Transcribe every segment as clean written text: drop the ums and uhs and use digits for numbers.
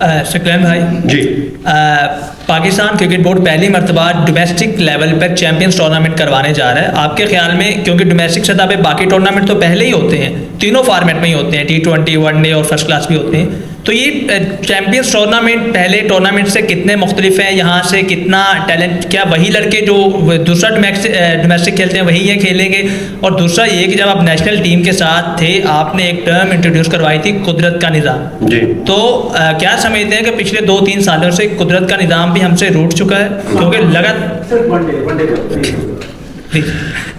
शकलैन भाई जी। Pakistan cricket board पहली मरतबा डोमेस्टिक लेवल पर चैंपियंस टूर्नामेंट करवाने जा रहा है। आपके ख्याल में, क्योंकि डोमेस्टिक सतह पे बाकी टूर्नामेंट तो पहले ही होते हैं, तीनों फॉर्मेट में ही होते हैं, T20, वनडे और फर्स्ट क्लास भी होते हैं, तो ये चैंपियंस टूर्नामेंट पहले टूर्नामेंट से कितने मुख्तलिफ हैं? यहाँ से कितना टैलेंट, क्या वही लड़के जो दूसरा डोमेस्टिक खेलते हैं वही ये खेलेंगे? और दूसरा ये कि जब आप नेशनल टीम के साथ थे, आपने एक टर्म इंट्रोड्यूस करवाई थी, कुदरत का निज़ाम जी। तो क्या समझते हैं कि पिछले 2-3 सालों से कुदरत का निज़ाम भी हमसे रूठ चुका है? क्योंकि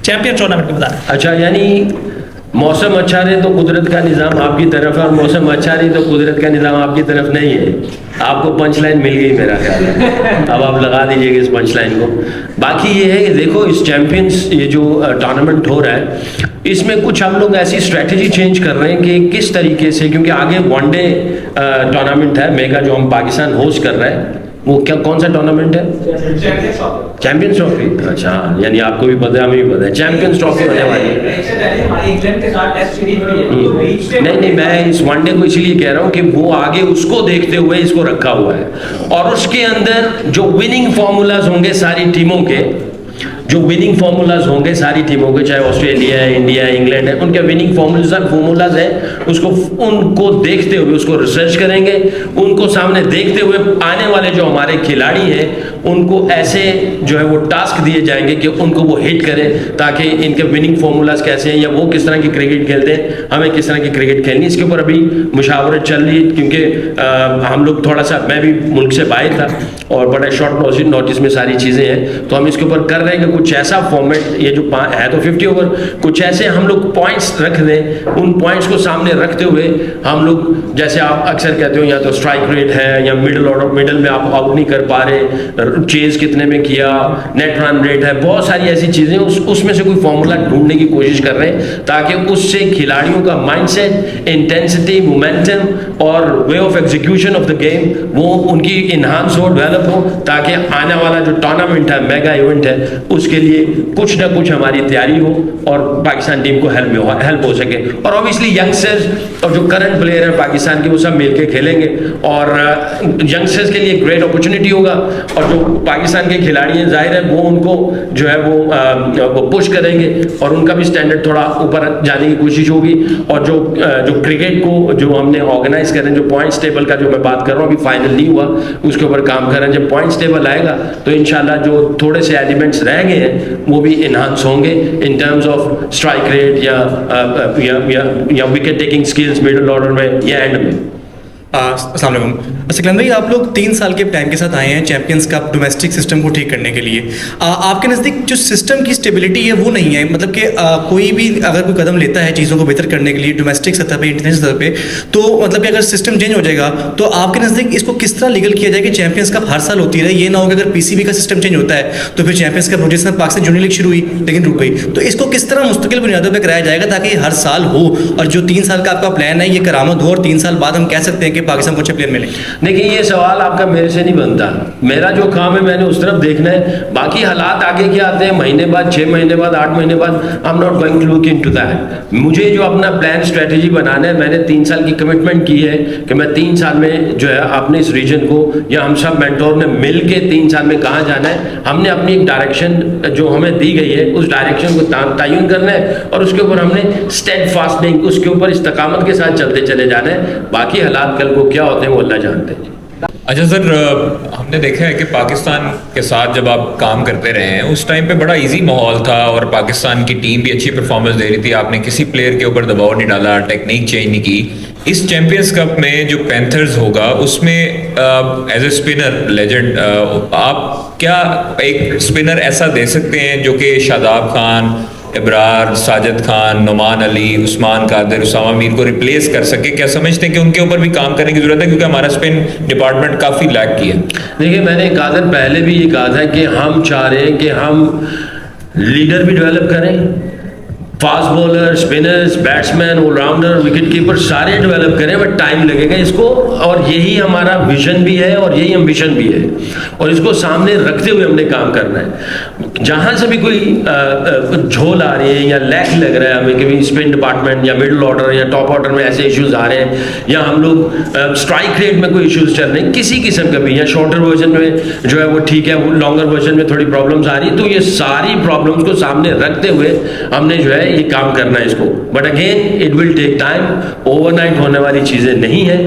चैंपियन टूर्नामेंट बता रहे। अच्छा, यानी मौसम अच्छा रहे तो कुदरत का निज़ाम आपकी तरफ है, और मौसम अच्छा रहे तो कुदरत का निज़ाम आपकी तरफ नहीं है। आपको पंच लाइन मिल गई मेरा ख्याल है। अब आप लगा दीजिएगा इस पंच लाइन को। बाकी ये है कि देखो, इस चैंपियंस ये जो टूर्नामेंट हो रहा है, इसमें कुछ हम लोग ऐसी स्ट्रेटजी चेंज कर रहे हैं कि किस तरीके से, क्योंकि आगे वनडे टूर्नामेंट है मेगा जो हम पाकिस्तान होस्ट कर रहा है, वो क्या कौन सा टूर्नामेंट है? Champions trophy. अच्छा, यानी आपको भी पता है, हमें भी पता है, चैंपियंस ट्रॉफी होने वाली है। नहीं, मैं इस वनडे को इसलिए कह रहा हूँ कि वो आगे उसको देखते हुए इसको रखा हुआ है, और उसके अंदर जो विनिंग फॉर्मूलाज होंगे सारी टीमों के, जो विनिंग फार्मूलाज होंगे सारी टीमों के, चाहे ऑस्ट्रेलिया है, इंडिया है, इंग्लैंड है, उनके विनिंग फार्मूलाज है, उसको उनको देखते हुए उसको रिसर्च करेंगे, उनको सामने देखते हुए आने वाले जो हमारे खिलाड़ी हैं उनको ऐसे जो है वो टास्क दिए जाएंगे कि उनको वो हिट करें, ताकि इनके विनिंग फार्मूलाज कैसे हैं या वो किस तरह की क्रिकेट खेलते हैं, हमें किस तरह की क्रिकेट खेलनी। इसके ऊपर अभी मुशावरत चल रही है, क्योंकि हम लोग थोड़ा सा, मैं भी मुल्क से बाहर था और बड़ा शॉर्ट नोटिस में सारी चीज़ें हैं, तो हम इसके ऊपर कर रहे हैं कि कुछ ऐसा फॉर्मेट, ये जो है तो 50 ओवर, कुछ ऐसे हम लोग पॉइंट्स रख दें, उन पॉइंट्स को सामने रखते हुए हम लोग, जैसे आप अक्सर कहते हो, या तो स्ट्राइक रेट है, या मिडल में आप आउट नहीं कर पा रहे, चेज कितने में किया, नेट रन रेट है, बहुत सारी ऐसी चीज़ें, उसमें से कोई फॉर्मूला ढूंढने की कोशिश कर रहे हैं, ताकि उससे खिलाड़ियों का माइंडसेट, इंटेंसिटी, मोमेंटम और way of execution of the game वो उनकी इन्हांस हो, डेवलप हो, ताकि आने वाला जो टूर्नामेंट है, मेगा इवेंट है, उसके लिए कुछ ना कुछ हमारी तैयारी हो और पाकिस्तान टीम को हेल्प हो सके। और ऑब्वियसली यंगस्टर्स और जो करंट प्लेयर हैं पाकिस्तान के, वो सब मिलके खेलेंगे, और यंगस्टर्स के लिए ग्रेट अपॉर्चुनिटी होगा, और जो पाकिस्तान के खिलाड़ी हैं, जाहिर है वो उनको जो है वो पुश करेंगे, और उनका भी स्टैंडर्ड थोड़ा ऊपर जाने की कोशिश होगी। और जो क्रिकेट को जो हमने ऑर्गेनाइज कर रहे हैं, जो पॉइंट्स टेबल का जो मैं बात कर रहा हूँ, अभी फाइनल नहीं हुआ, उसके ऊपर काम कर रहे हैं। जब पॉइंट्स टेबल आएगा तो इंशाल्लाह जो थोड़े से एलिमेंट्स रह गए हैं वो भी इन्हांस होंगे in terms of strike rate या wicket taking skills middle order में या एंड में। अस्सलाम वालेकुम। सकलैन भाई, आप लोग 3 साल के प्लान के साथ आए हैं चैंपियंस कप डोमेस्टिक सिस्टम को ठीक करने के लिए। आपके नज़दीक जो सिस्टम की स्टेबिलिटी है वो नहीं है, मतलब कि कोई भी अगर कोई कदम लेता है चीज़ों को बेहतर करने के लिए डोमेस्टिक सतह पे, इंटरनेशनल सतह पे, तो मतलब कि अगर सिस्टम चेंज हो जाएगा तो आपके नज़दीक इसको किस तरह लीगल किया जाए कि चैंपियंस कप हर साल होती रहे? ये ना हो कि अगर PCB का सिस्टम चेंज होता है तो फिर champions cup rotation Pakistan junior league शुरू हुई लेकिन रुक गई, तो इसको किस तरह मुस्तकिल बुनियादों पर कराया जाएगा ताकि हर साल हो, और जो 3 साल का आपका प्लान है ये करामत हो और 3 साल बाद हम कह सकते हैं कि पाकिस्तान को अच्छे प्लेयर मिले? देखिए, ये सवाल आपका मेरे से नहीं बनता, मेरा जो काम है मैंने उस तरफ देखना है, बाकी हालात आगे क्या आते हैं, महीने बाद, 6 महीने बाद, 8 महीने बाद, I am not going to look into that. मुझे जो अपना प्लान स्ट्रेटेजी बनाना है, मैंने 3 साल की कमिटमेंट की है कि मैं 3 साल में जो है अपने इस रीजन को, या हम सब मेंटोर ने मिल के 3 साल में कहाँ जाना है, हमने अपनी एक डायरेक्शन जो हमें दी गई है उस डायरेक्शन को तयन करना है, और उसके ऊपर हमने स्टेडफास्टिंग, उसके ऊपर इस्तकामत के साथ चलते चले जाना है। बाकी हालात कल को क्या होते हैं वो अल्लाह जानते हैं। अच्छा सर, हमने देखा है कि पाकिस्तान के साथ जब आप काम करते रहे हैं उस टाइम पे बड़ा इजी माहौल था और पाकिस्तान की टीम भी अच्छी परफॉर्मेंस दे रही थी, आपने किसी प्लेयर के ऊपर दबाव नहीं डाला, टेक्निक चेंज नहीं की। इस चैंपियंस कप में जो पैंथर्स होगा उसमें एज ए स्पिनर लेजेंड आप क्या एक स्पिनर ऐसा दे सकते हैं जो कि शादाब खान, इब्रार, साजिद खान, नुमान अली, उस्मान कादिर, उसामा मीर को रिप्लेस कर सके? क्या समझते हैं कि उनके ऊपर भी काम करने की जरूरत है, क्योंकि हमारा स्पिन डिपार्टमेंट काफ़ी लैक किया? देखिए, मैंने कादर पहले भी ये कहा था कि हम चाह रहे हैं कि हम लीडर भी डेवलप करें, fast bowler, spinners, batsman, allrounder, wicket keeper सारे डेवलप करें, बट टाइम लगेगा इसको, और यही हमारा विजन भी है और यही एम्बिशन भी है, और इसको सामने रखते हुए हमने काम करना है। जहाँ से भी कोई झोल आ रही है या लैक लग रहा है हमें, कभी स्पिन डिपार्टमेंट या मिडिल ऑर्डर या टॉप ऑर्डर में ऐसे इश्यूज आ रहे हैं, या हम लोग स्ट्राइक रेट में कोई इश्यूज चल रहे हैं किसी किस्म का भी, या शॉर्टर वर्जन में जो है वो ठीक है, वो लॉन्गर वर्जन में थोड़ी प्रॉब्लम्स आ रही है, तो ये सारी प्रॉब्लम्स को सामने रखते हुए हमने जो है ये काम करना है इसको। But again it will take time, overnight होने वाली चीज़ें नहीं है,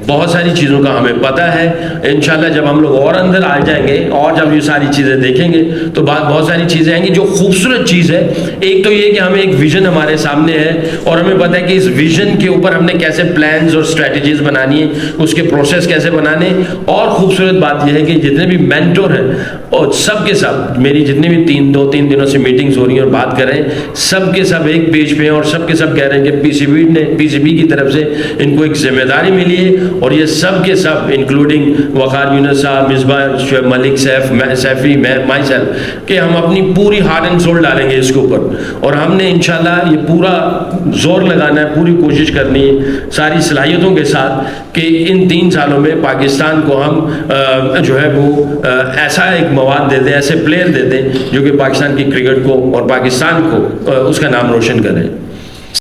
बहुत सारी चीज़ों का हमें पता है। इंशाल्लाह जब हम लोग और अंदर आ जाएंगे और जब ये सारी चीज़ें देखेंगे तो बहुत सारी चीज़ें आएंगी। जो खूबसूरत चीज़ है एक तो ये कि हमें एक विजन हमारे सामने है और हमें पता है कि इस विजन के ऊपर हमने कैसे प्लान्स और स्ट्रेटजीज बनानी है, उसके प्रोसेस कैसे बनाने। और खूबसूरत बात यह है कि जितने भी मेंटोर हैं और सब के सब, मेरी जितनी भी दो तीन दिनों से मीटिंग्स हो रही हैं और बात कर रहे हैं, सब के सब एक पेज पे हैं और सब के सब कह रहे हैं कि पीसीबी की तरफ से इनको एक जिम्मेदारी मिली है और ये सब के सब इंक्लूडिंग वकार यूनुस साहब, मिसबा मलिक, सैफी, माई सेल्फ, कि हम अपनी पूरी हार्ट एंड सोल डालेंगे इसके ऊपर और हमने इंशाल्लाह ये पूरा जोर लगाना है, पूरी कोशिश करनी है सारी सलाहियतों के साथ कि इन 3 सालों में पाकिस्तान को हम जो है वो ऐसा एक मवाद दे दें, ऐसे प्लेयर दे दें जो कि पाकिस्तान की क्रिकेट को और पाकिस्तान को उसका नाम रोशन करें।